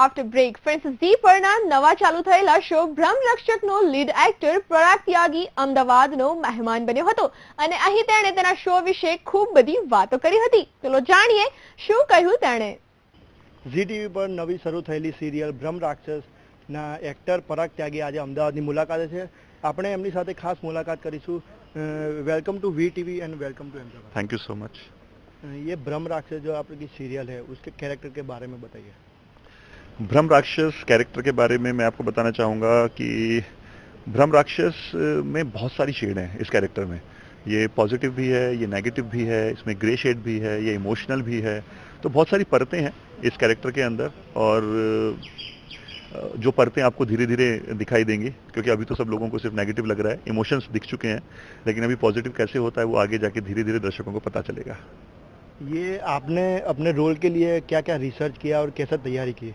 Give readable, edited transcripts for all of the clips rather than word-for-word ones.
After break friends Zee પરના નવા ચાલુ થયેલા શો બ્રહ્મરક્ષકનો લીડ એક્ટર પરાગ ત્યાગી અમદાવાદનો મહેમાન બન્યો હતો અને અહીં તેણે તેના શો વિશે ખૂબ બધી વાતો કરી હતી. ચલો જાણીએ શું કહ્યું તેણે. ઝી ટીવી પર નવી શરૂ થયેલી સિરિયલ બ્રહ્મરાક્ષસના એક્ટર પરાગ ત્યાગી આજે અમદાવાદની મુલાકાતે છે. આપણે એમની સાથે ખાસ મુલાકાત કરીશું. Welcome to V TV and welcome to Ahmedabad. Thank you so much. ये ब्रह्म राक्षस जो आपकी सीरियल है उसके कैरेक्टर के बारे में बताइए. ब्रह्म राक्षस कैरेक्टर के बारे में मैं आपको बताना चाहूँगा कि ब्रह्म राक्षस में बहुत सारी शेड हैं इस कैरेक्टर में. ये पॉजिटिव भी है, ये नेगेटिव भी है, इसमें ग्रे शेड भी है, ये इमोशनल भी है. तो बहुत सारी परतें हैं इस कैरेक्टर के अंदर और जो परतें आपको धीरे धीरे दिखाई देंगी क्योंकि अभी तो सब लोगों को सिर्फ नेगेटिव लग रहा है. इमोशंस दिख चुके हैं लेकिन अभी पॉजिटिव कैसे होता है वो आगे जाके धीरे धीरे दर्शकों को पता चलेगा. ये आपने अपने रोल के लिए क्या क्या रिसर्च किया और कैसे तैयारी की?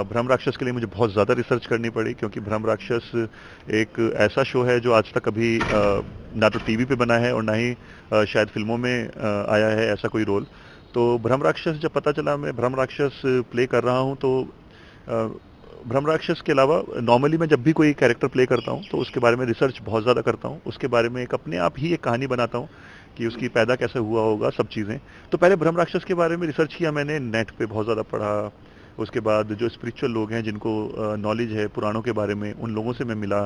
ब्रह्म राक्षस के लिए मुझे बहुत ज़्यादा रिसर्च करनी पड़ी क्योंकि ब्रह्म राक्षस एक ऐसा शो है जो आज तक कभी ना तो टीवी पे बना है और ना ही शायद फिल्मों में आया है ऐसा कोई रोल. तो ब्रह्म राक्षस जब पता चला मैं ब्रह्म राक्षस प्ले कर रहा हूँ तो ब्रह्म राक्षस के अलावा नॉर्मली मैं जब भी कोई कैरेक्टर प्ले करता हूँ तो उसके बारे में रिसर्च बहुत ज़्यादा करता हूँ. उसके बारे में एक अपने आप ही एक कहानी बनाता हूँ कि उसकी पैदा कैसे हुआ होगा सब चीज़ें. तो पहले ब्रह्म राक्षस के बारे में रिसर्च किया मैंने, नेट पे बहुत ज़्यादा पढ़ा. उसके बाद जो स्पिरिचुअल लोग हैं जिनको नॉलेज है पुराणों के बारे में उन लोगों से मैं मिला,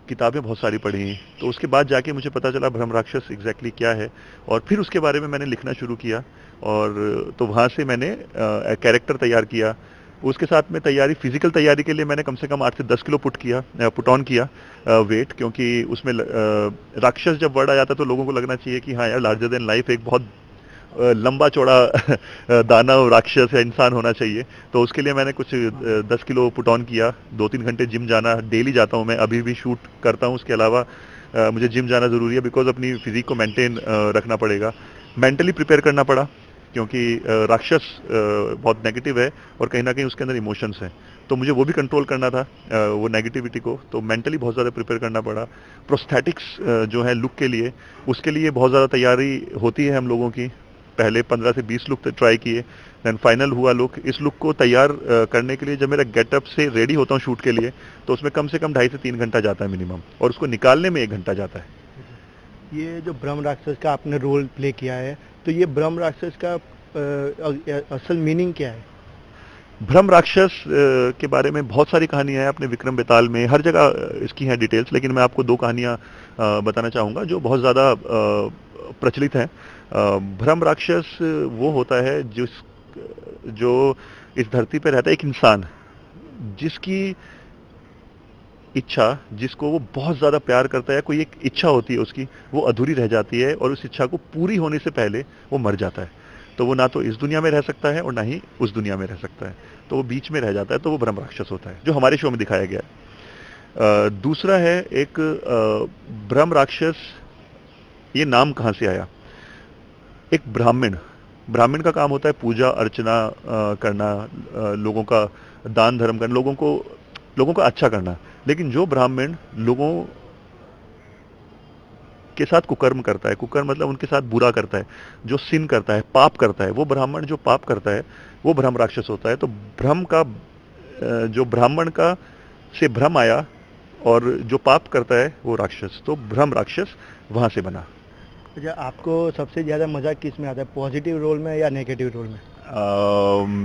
किताबें बहुत सारी पढ़ी. तो उसके बाद जाके मुझे पता चला ब्रह्म राक्षस एग्जैक्टली क्या है और फिर उसके बारे में मैंने लिखना शुरू किया और तो वहाँ से मैंने कैरेक्टर तैयार किया. उसके साथ में तैयारी, फिजिकल तैयारी के लिए मैंने कम से कम 8 से 10 किलो पुट ऑन किया वेट, क्योंकि उसमें राक्षस जब वर्ड आ जाता है तो लोगों को लगना चाहिए कि हाँ यार लार्जर देन लाइफ एक बहुत लंबा चौड़ा दानव राक्षस या इंसान होना चाहिए. तो उसके लिए मैंने कुछ 10 किलो पुट ऑन किया. 2-3 घंटे जिम जाना, डेली जाता हूँ मैं, अभी भी शूट करता हूँ. उसके अलावा मुझे जिम जाना ज़रूरी है बिकॉज अपनी फिजिक को मेंटेन रखना पड़ेगा. मेंटली प्रिपेयर करना पड़ा क्योंकि राक्षस बहुत नेगेटिव है और कहीं ना कहीं उसके अंदर इमोशंस हैं तो मुझे वो भी कंट्रोल करना था वो नेगेटिविटी को. तो मेंटली बहुत ज़्यादा प्रिपेयर करना पड़ा. प्रोस्थेटिक्स जो है लुक के लिए, उसके लिए बहुत ज़्यादा तैयारी होती है हम लोगों की. पहले 15 से 20 लुक ट्राई किए, देन फाइनल हुआ लुक. इस लुक को तैयार करने के लिए जब मेरा गेटअप से रेडी होता हूँ शूट के लिए तो उसमें कम से कम 2.5 से 3 घंटा जाता है मिनिमम और उसको निकालने में 1 घंटा जाता है. ये जो ब्रह्म राक्षस का आपने रोल प्ले किया है तो ये ब्रह्म राक्षस का असल मीनिंग क्या है? ब्रह्म राक्षस के बारे में बहुत सारी कहानियां हैं अपने विक्रम बेताल में, हर जगह इसकी हैं डिटेल्स, लेकिन मैं आपको 2 कहानियां बताना चाहूँगा जो बहुत ज़्यादा प्रचलित हैं. ब्रह्म राक्षस वो होता है जो इस धरती पर रहता है, एक इंसान जिसकी इच्छा, जिसको वो बहुत ज़्यादा प्यार करता है, कोई एक इच्छा होती है उसकी, वो अधूरी रह जाती है और उस इच्छा को पूरी होने से पहले वो मर जाता है. तो वो ना तो इस दुनिया में रह सकता है और ना ही उस दुनिया में रह सकता है, तो वो बीच में रह जाता है. तो वो ब्रह्म राक्षस होता है जो हमारे शो में दिखाया गया है. दूसरा है एक ब्रह्म राक्षस, ये नाम कहाँ से आया? एक ब्राह्मण का काम होता है पूजा अर्चना करना, लोगों का दान धर्म करना, लोगों का अच्छा करना. लेकिन जो ब्राह्मण लोगों के साथ कुकर्म करता है, कुकर्म मतलब उनके साथ बुरा करता है, जो सिन करता है, पाप करता है, वो ब्राह्मण जो पाप करता है वो ब्रह्म राक्षस होता है. तो भ्रम का जो ब्राह्मण का से भ्रम आया और जो पाप करता है वो राक्षस, तो ब्रह्म राक्षस वहां से बना. अच्छा, आपको सबसे ज़्यादा मज़ा किस में आता है, पॉजिटिव रोल में या नेगेटिव रोल में?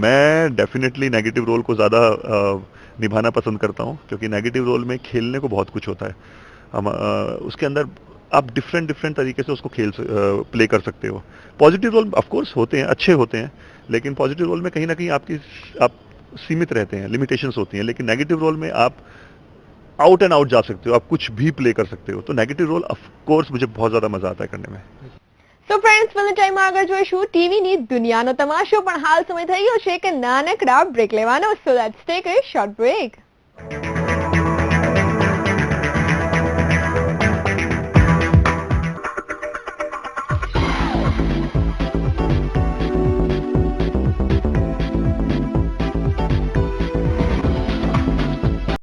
मैं डेफिनेटली नेगेटिव रोल को ज़्यादा निभाना पसंद करता हूँ क्योंकि नेगेटिव रोल में खेलने को बहुत कुछ होता है. हम उसके अंदर आप डिफरेंट तरीके से उसको प्ले कर सकते हो. पॉजिटिव रोल ऑफ कोर्स होते हैं, अच्छे होते हैं, लेकिन पॉजिटिव रोल में कहीं ना कहीं आप सीमित रहते हैं, लिमिटेशंस होती हैं. लेकिन नेगेटिव रोल में आप आउट एंड आउट जा सकते हो, आप कुछ भी प्ले कर सकते हो. तो नेगेटिव रोल ऑफ कोर्स मुझे बहुत ज़्यादा मजा आता है करने में. તો ફ્રેન્ડ્સ ફિલ્મ ટાઈમમાં આગળ જોઈશું ટીવીની દુનિયાનો તમાશો, પણ હાલ સમય થઈ ગયો છે કે નાનકડા બ્રેક લેવાનો. So let's take a short break.